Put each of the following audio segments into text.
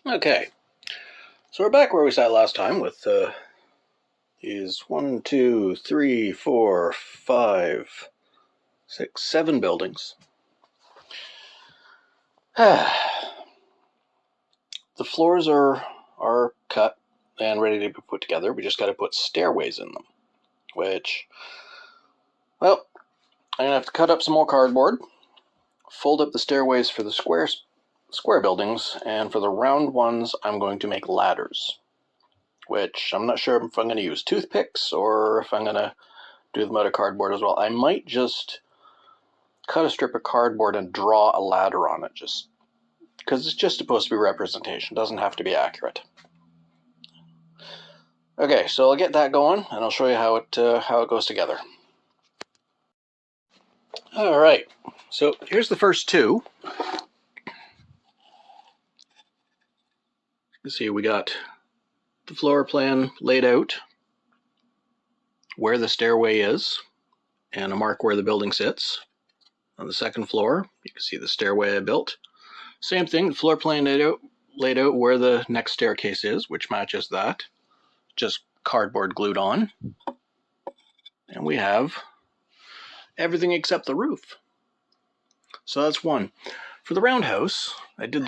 Okay, so we're back where we sat last time with these 1, 2, 3, 4, 5, 6, 7 buildings. The floors are cut and ready to be put together. We just got to put stairways in them, which, well, I'm going to have to cut up some more cardboard, fold up the stairways for the square buildings, and for the round ones, I'm going to make ladders, which I'm not sure if I'm going to use toothpicks or if I'm going to do them out of cardboard as well. I might just cut a strip of cardboard and draw a ladder on it, just because it's just supposed to be representation. It doesn't have to be accurate. Okay, so I'll get that going, and I'll show you how it goes together. All right, so here's the first two. You see, we got the floor plan laid out, where the stairway is, and a mark where the building sits. On the second floor, you can see the stairway I built. Same thing, the floor plan laid out where the next staircase is, which matches that. Just cardboard glued on. And we have everything except the roof. So that's one. For the roundhouse, I did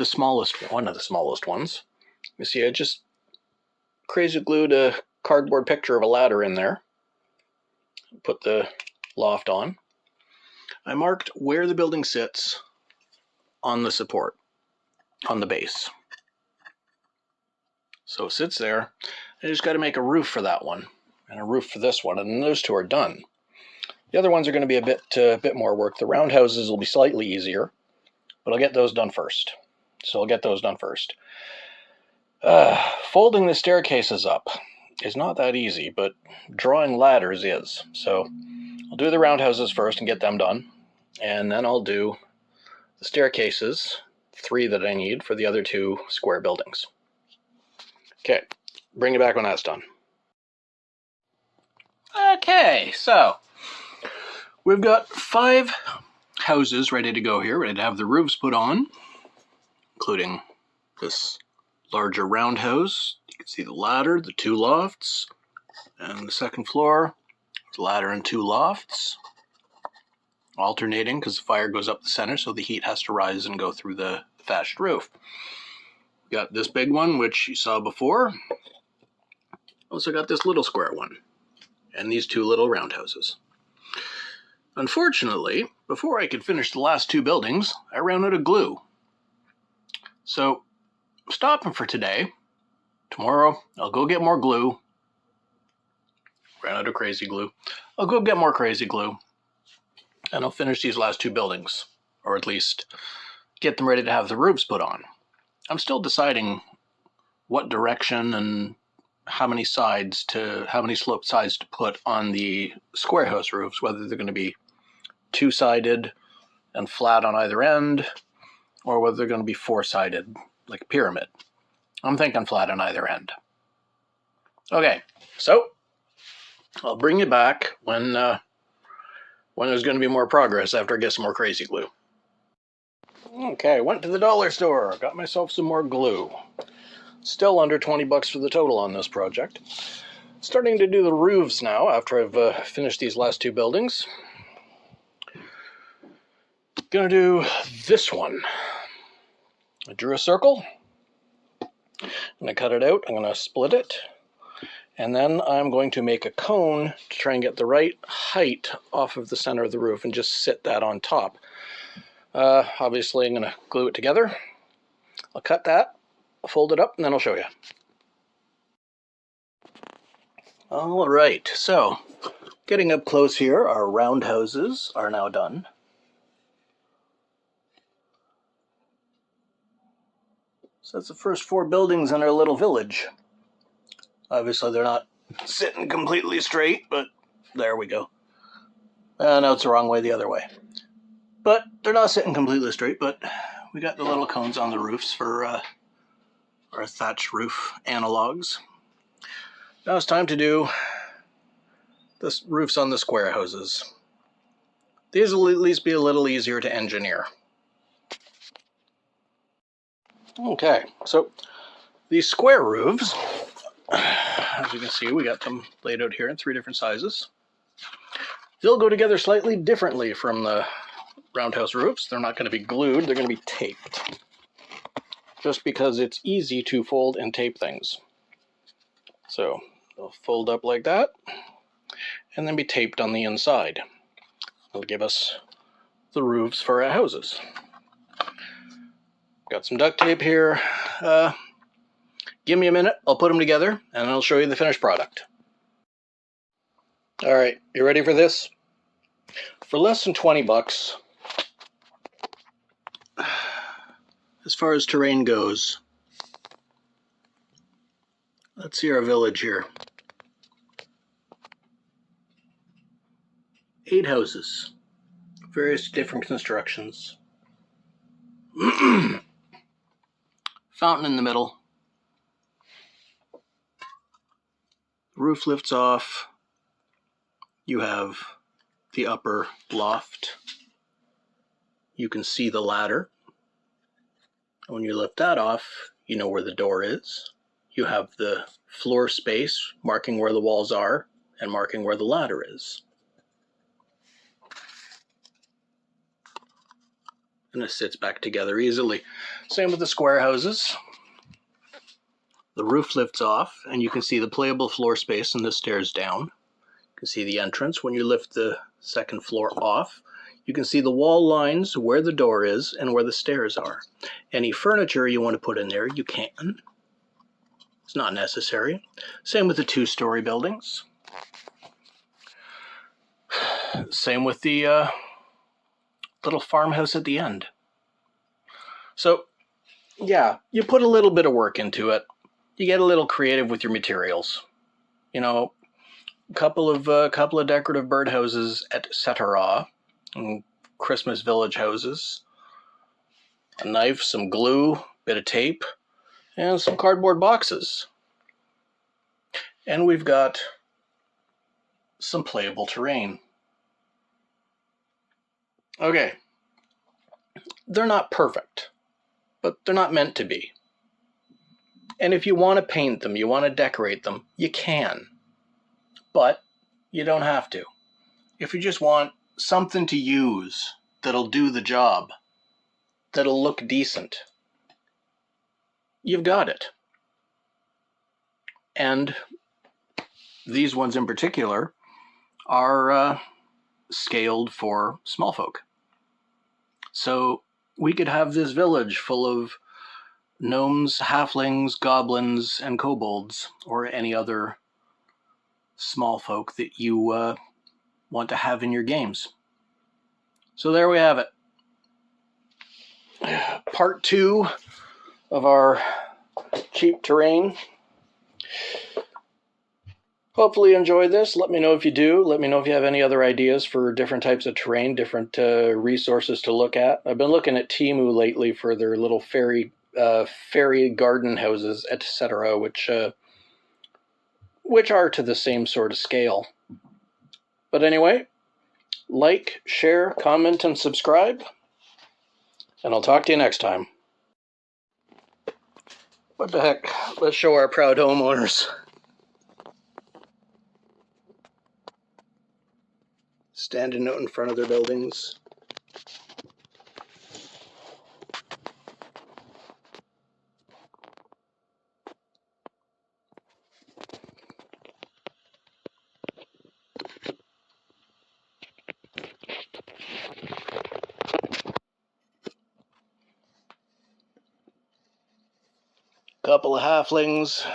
one of the smallest ones. You see, I just crazy glued a cardboard picture of a ladder in there. Put the loft on. I marked where the building sits on the support, on the base. So it sits there. I just got to make a roof for that one, and a roof for this one, and those two are done. The other ones are going to be a bit more work. The roundhouses will be slightly easier, but I'll get those done first. Folding the staircases up is not that easy, but drawing ladders is. So I'll do the roundhouses first and get them done, and then I'll do the staircases, 3 that I need for the other 2 square buildings. Okay, bring it back when that's done. Okay, so we've got 5 houses ready to go here, ready to have the roofs put on, including this larger roundhouse. You can see the ladder, the 2 lofts, and the second floor, the ladder and 2 lofts, alternating because the fire goes up the center, so the heat has to rise and go through the thatched roof. We got this big one, which you saw before. Also got this little square one, and these 2 little roundhouses. Unfortunately, before I could finish the last 2 buildings, I ran out of glue. So, stopping for today. Tomorrow, I'll go get more glue. Ran out of crazy glue. I'll go get more crazy glue, and I'll finish these last 2 buildings, or at least get them ready to have the roofs put on. I'm still deciding what direction and how many sloped sides to put on the square house roofs, whether they're going to be 2-sided and flat on either end, or whether they're going to be 4-sided, like a pyramid. I'm thinking flat on either end. Okay, so I'll bring you back when there's going to be more progress after I get some more crazy glue. Okay, went to the dollar store, got myself some more glue. Still under 20 bucks for the total on this project. Starting to do the roofs now after I've finished these last 2 buildings. Gonna do this one. I drew a circle. I'm gonna cut it out, I'm gonna split it, and then I'm going to make a cone to try and get the right height off of the center of the roof and just sit that on top. Obviously I'm gonna glue it together. I'll cut that, fold it up, and then I'll show you. All right, so getting up close here, our roundhouses are now done. So that's the first 4 buildings in our little village. Obviously they're not sitting completely straight, but there we go. No, it's the wrong way, the other way. But they're not sitting completely straight, but we got the little cones on the roofs for our thatch roof analogs. Now it's time to do the roofs on the square houses. These will at least be a little easier to engineer. Okay, so These square roofs, as you can see, we got them laid out here in 3 different sizes. They'll go together slightly differently from the roundhouse roofs. They're not going to be glued, they're going to be taped. Just because it's easy to fold and tape things. So they'll fold up like that and then be taped on the inside. It'll give us the roofs for our houses. Got some duct tape here. Give me a minute, I'll put them together and I'll show you the finished product. Alright, you ready for this? For less than 20 bucks, as far as terrain goes, let's see our village here. 8 houses, various different constructions. Fountain in the middle. Roof lifts off. You have the upper loft. You can see the ladder. When you lift that off, you know where the door is. You have the floor space marking where the walls are and marking where the ladder is. And it sits back together easily. Same with the square houses. The roof lifts off and you can see the playable floor space and the stairs down. You can see the entrance when you lift the second floor off. You can see the wall lines, where the door is, and where the stairs are. Any furniture you want to put in there, you can. It's not necessary. Same with the 2-story buildings. Same with the little farmhouse at the end. So, yeah, you put a little bit of work into it. You get a little creative with your materials. You know, a couple of decorative birdhouses, etc. Christmas village houses, a knife, some glue, bit of tape, and some cardboard boxes. And we've got some playable terrain. Okay, they're not perfect, but they're not meant to be. And if you want to paint them, you want to decorate them, you can. But you don't have to. If you just want something to use that'll do the job, that'll look decent, you've got it. And these ones in particular are scaled for small folk. So we could have this village full of gnomes, halflings, goblins, and kobolds, or any other small folk that you want to have in your games. So there we have it. Part 2 of our cheap terrain. Hopefully you enjoy this. Let me know if you do. Let me know if you have any other ideas for different types of terrain, different resources to look at. I've been looking at Temu lately for their little fairy garden houses, etc., which are to the same sort of scale. But anyway, like, share, comment, and subscribe, and I'll talk to you next time. What the heck? Let's show our proud homeowners. Standing out in front of their buildings. Couple of halflings,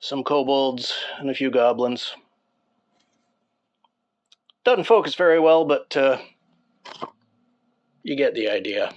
some kobolds, and a few goblins. Doesn't focus very well, but you get the idea.